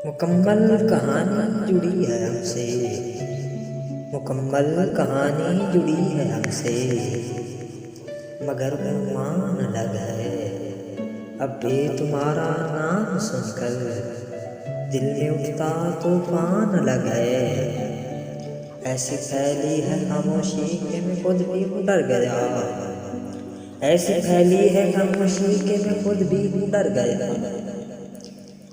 مکمل کہانی جڑی ہے ہم سے، مکمل کہانی جڑی ہے ہم سے، مگر عنوان الگ ہے۔ اب بھی تمہارا نام سن کر دل میں اٹھتا طوفان الگ ہے۔ ایسی پھیلی ہے خاموشی کہ میں خود بھی ڈر گیا، ایسی پھیلی ہے خاموشی کہ میں خود بھی ڈر گیا۔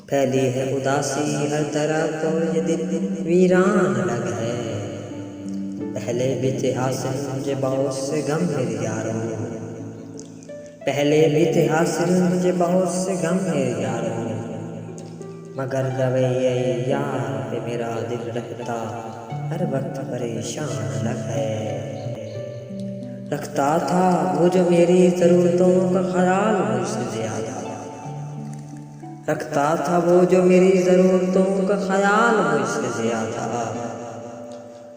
پھیلی ہے اداسی ہر طرف تو یہ دل ویران الگ ہے۔ پہلے بھی تھے حاصل مجھے بہت سے غم میرے یاروں، پہلے بھی تھے حاصل مجھے بہت سے غم میرے یاروں، مگر رویہ یار پہ میرا دل رہتا ہر وقت پریشان الگ ہے۔ رکھتا تھا وہ جو میری ضرورتوں کا خیال مجھ سے زیادہ، رکھتا تھا وہ جو میری ضرورتوں کا خیال مجھ سے زیادہ،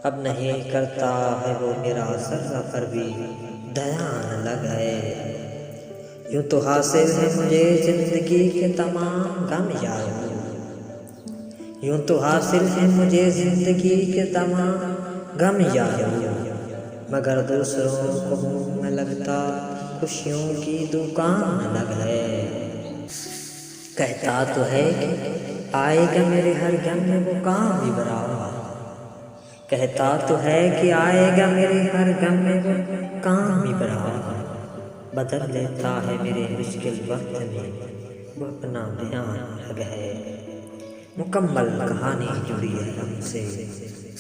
اب نہیں کرتا ہے وہ میرا ذرہ پر بھی دھیان الگ ہے۔ یوں تو حاصل ہے مجھے زندگی کے تمام غم یاروں، یوں تو حاصل ہے مجھے زندگی کے تمام غم یاروں، مگر دوسروں کو منہ میں لگتا خوشیوں کی دکان الگ ہے۔ کہتا تو ہے کہ آئے گا میرے ہر غم میں وہ کام ابرا، کہتا تو ہے کہ آئے گا میرے ہر غم میں وہ کام ابرا، بدل لیتا ہے میرے مشکل وقت میں وہ اپنا بیان الگ ہے۔ مکمل کہانی جڑی ہے ہم سے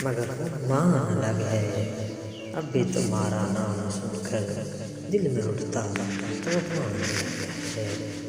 مگر عنوان الگ ہے۔ اب بھی تمہارا نام سن کر دل میں اٹھتا طوفان الگ ہے۔